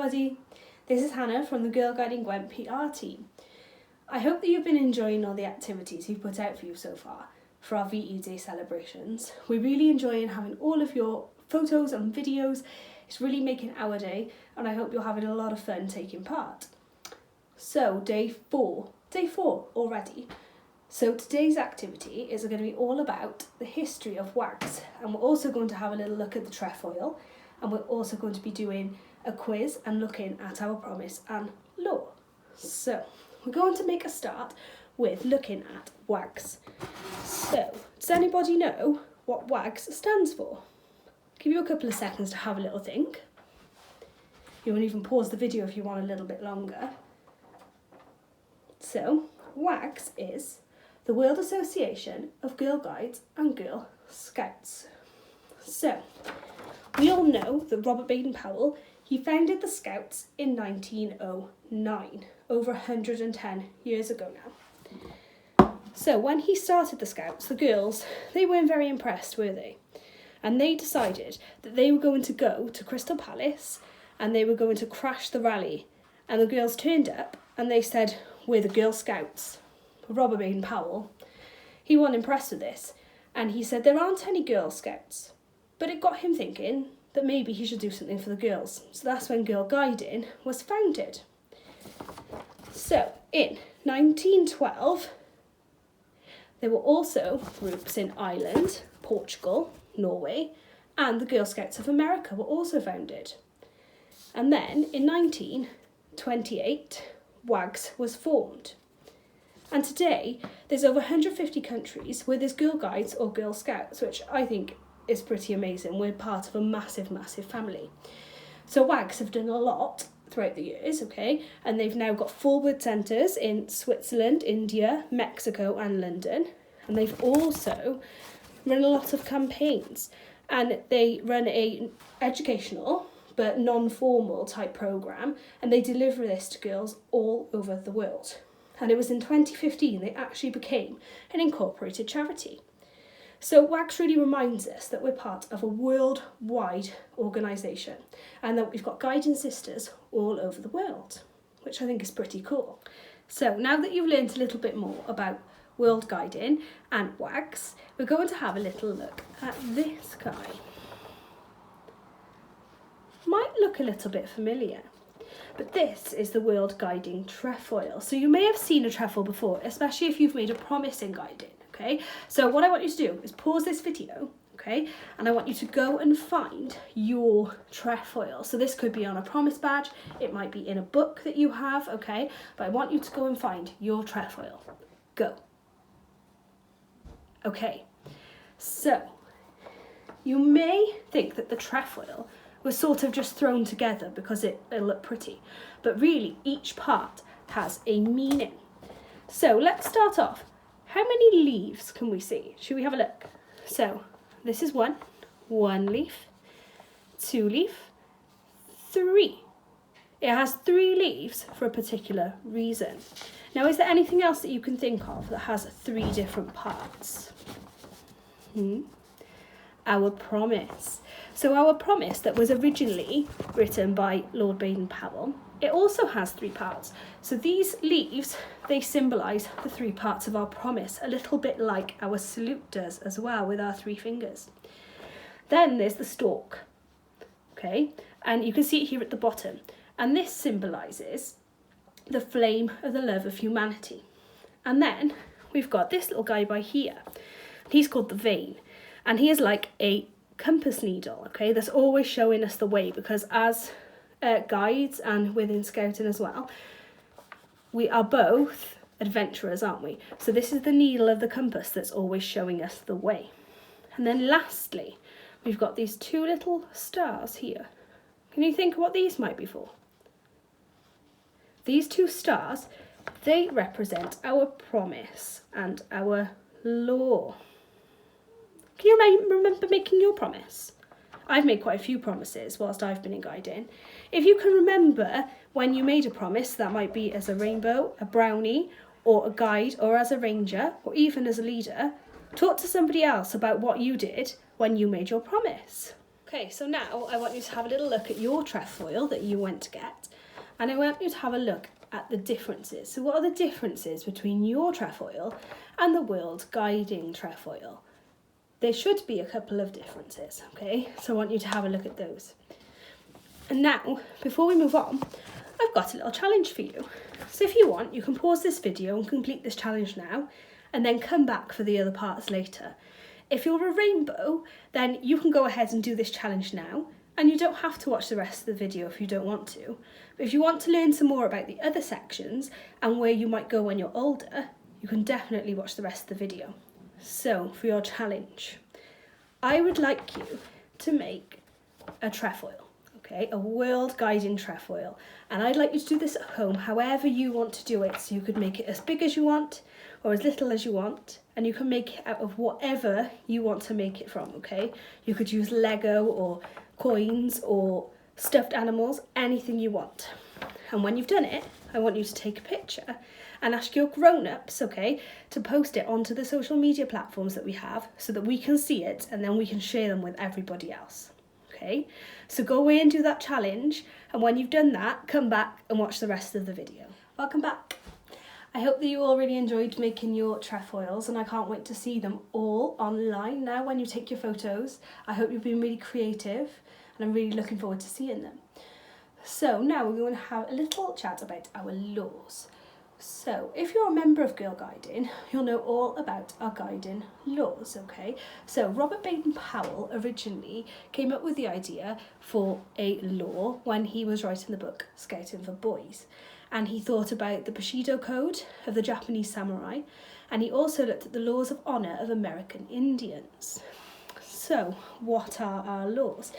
everybody, this is Hannah from the Girl Guiding Gwent PR team. I hope that you've been enjoying all the activities we've put out for you so far for our VE Day celebrations. We're really enjoying having all of your photos and videos. It's really making our day and I hope you're having a lot of fun taking part. So day four already. So today's activity is going to be all about the history of WAGGGS, and we're also going to have a little look at the Trefoil, and we're also going to be doing a quiz and looking at our promise and law. So we're going to make a start with looking at WAGGGS. So does anybody know what WAGGGS stands for? I'll give you a couple of seconds to have a little think. You can even pause the video if you want a little bit longer. So WAGGGS is the World Association of Girl Guides and Girl Scouts. So we all know that Robert Baden-Powell, he founded the Scouts in 1909, over 110 years ago now. So when he started the Scouts, the girls, they weren't very impressed, were they? And they decided that they were going to go to Crystal Palace and they were going to crash the rally. And the girls turned up and they said, "We're the Girl Scouts." Robert Baden-Powell, he wasn't impressed with this, and he said there aren't any Girl Scouts. But it got him thinking that maybe he should do something for the girls. So that's when Girl Guiding was founded. So in 1912, there were also groups in Ireland, Portugal, Norway, and the Girl Scouts of America were also founded. And then in 1928, WAGGGS was formed. And today, there's over 150 countries where there's Girl Guides or Girl Scouts, which I think is pretty amazing. We're part of a massive, massive family. So WAGGGS have done a lot throughout the years, okay? And they've now got forward centres in Switzerland, India, Mexico and London. And they've also run a lot of campaigns. And they run a educational but non-formal type programme, and they deliver this to girls all over the world. And it was in 2015 they actually became an incorporated charity. So WAGGGS really reminds us that we're part of a worldwide organisation and that we've got guiding sisters all over the world, which I think is pretty cool. So now that you've learned a little bit more about World Guiding and WAGGGS, we're going to have a little look at this guy. Might look a little bit familiar, but this is the World Guiding Trefoil. So you may have seen a trefoil before, especially if you've made a promise in guiding, okay? So what I want you to do is pause this video, okay? And I want you to go and find your trefoil. So this could be on a promise badge, it might be in a book that you have, okay? But I want you to go and find your trefoil. Go. Okay, so you may think that the trefoil was sort of just thrown together because it'll look pretty, but really each part has a meaning. So let's start off. How many leaves can we see? Should we have a look? So this is one leaf, 2 leaf, 3. It has 3 leaves for a particular reason. Now, is there anything else that you can think of that has 3 different parts? Our promise. So our promise that was originally written by Lord Baden-Powell, it also has 3 parts. So these leaves, they symbolise the 3 parts of our promise, a little bit like our salute does as well with our 3 fingers. Then there's the stalk, okay? And you can see it here at the bottom. And this symbolises the flame of the love of humanity. And then we've got this little guy by here. He's called the vane. And he is like a compass needle, okay, that's always showing us the way, because as guides and within scouting as well, we are both adventurers, aren't we? So this is the needle of the compass that's always showing us the way. And then lastly, we've got these 2 little stars here. Can you think of what these might be for? These 2 stars, they represent our promise and our law. Can you remember making your promise? I've made quite a few promises whilst I've been in guiding. If you can remember when you made a promise, that might be as a rainbow, a brownie, or a guide, or as a ranger, or even as a leader, talk to somebody else about what you did when you made your promise. Okay, so now I want you to have a little look at your trefoil that you went to get, and I want you to have a look at the differences. So what are the differences between your trefoil and the world guiding trefoil? There should be a couple of differences, okay? So I want you to have a look at those. And now, before we move on, I've got a little challenge for you. So if you want, you can pause this video and complete this challenge now, and then come back for the other parts later. If you're a rainbow, then you can go ahead and do this challenge now, and you don't have to watch the rest of the video if you don't want to. But if you want to learn some more about the other sections and where you might go when you're older, you can definitely watch the rest of the video. So, for your challenge, I would like you to make a trefoil, okay? A world guiding trefoil. And I'd like you to do this at home, however you want to do it. So you could make it as big as you want or as little as you want, and you can make it out of whatever you want to make it from, okay? You could use Lego or coins or stuffed animals, anything you want. And when you've done it, I want you to take a picture and ask your grown-ups, okay, to post it onto the social media platforms that we have so that we can see it and then we can share them with everybody else, okay? So go away and do that challenge, and when you've done that, come back and watch the rest of the video. Welcome back. I hope that you all really enjoyed making your trefoils, and I can't wait to see them all online now when you take your photos. I hope you've been really creative, and I'm really looking forward to seeing them. So now we're going to have a little chat about our laws. So if you're a member of Girl Guiding, you'll know all about our guiding laws, okay? So Robert Baden-Powell originally came up with the idea for a law when he was writing the book Scouting for Boys. And he thought about the Bushido Code of the Japanese samurai, and he also looked at the laws of honour of American Indians. So what are our laws?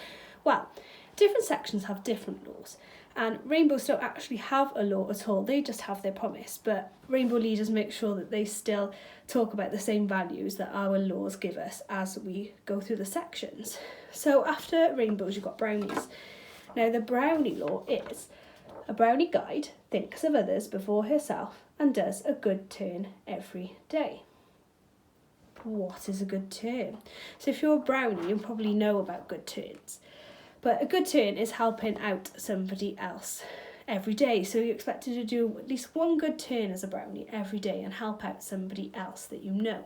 Well, different sections have different laws, and rainbows don't actually have a law at all, they just have their promise, but rainbow leaders make sure that they still talk about the same values that our laws give us as we go through the sections. So after rainbows, you've got brownies. Now the brownie law is: a brownie guide thinks of others before herself and does a good turn every day. What is a good turn? So if you're a brownie, you probably know about good turns. But a good turn is helping out somebody else every day. So you're expected to do at least one good turn as a brownie every day and help out somebody else that you know.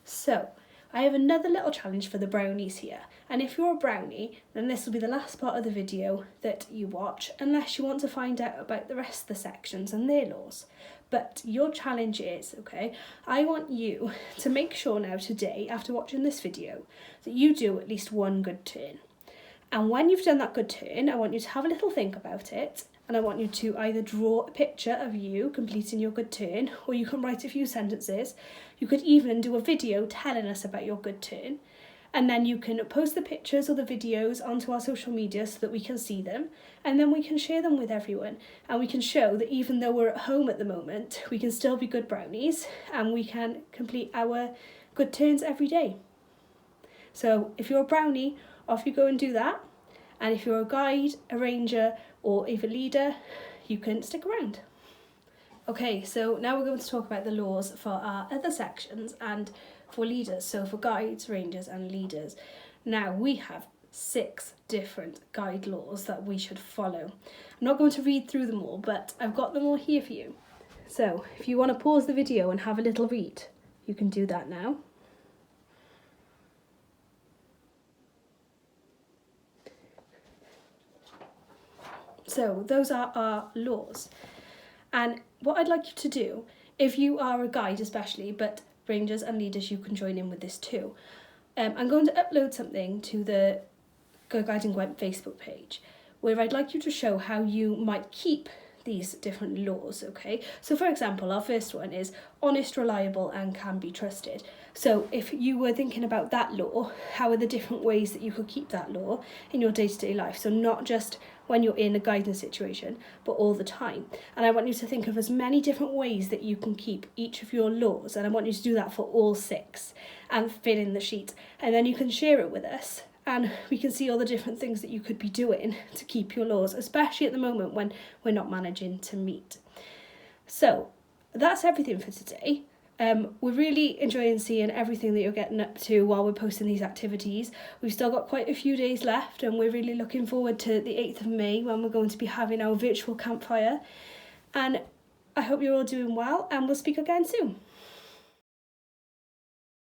So I have another little challenge for the brownies here. And if you're a brownie, then this will be the last part of the video that you watch, unless you want to find out about the rest of the sections and their laws. But your challenge is, okay, I want you to make sure now today, after watching this video, that you do at least one good turn. And when you've done that good turn, I want you to have a little think about it, and I want you to either draw a picture of you completing your good turn, or you can write a few sentences. You could even do a video telling us about your good turn, and then you can post the pictures or the videos onto our social media so that we can see them, and then we can share them with everyone, and we can show that even though we're at home at the moment, we can still be good brownies, and we can complete our good turns every day. So if you're a brownie, off you go and do that. And if you're a guide, a ranger, or even a leader, you can stick around. Okay, so now we're going to talk about the laws for our other sections and for leaders. So for guides, rangers, and leaders. Now we have 6 different guide laws that we should follow. I'm not going to read through them all, but I've got them all here for you. So if you want to pause the video and have a little read, you can do that now. So those are our laws. And what I'd like you to do, if you are a guide especially, but rangers and leaders, you can join in with this too. I'm going to upload something to the Go Guiding Gwent Facebook page, where I'd like you to show how you might keep these different laws, okay? So for example, our first one is honest, reliable, and can be trusted. So if you were thinking about that law, how are the different ways that you could keep that law in your day-to-day life? So not just when you're in a guidance situation, but all the time. And I want you to think of as many different ways that you can keep each of your laws, and I want you to do that for all 6 and fill in the sheet, and then you can share it with us. And we can see all the different things that you could be doing to keep your laws, especially at the moment when we're not managing to meet. So that's everything for today. We're really enjoying seeing everything that you're getting up to while we're posting these activities. We've still got quite a few days left, and we're really looking forward to the 8th of May when we're going to be having our virtual campfire. And I hope you're all doing well, and we'll speak again soon.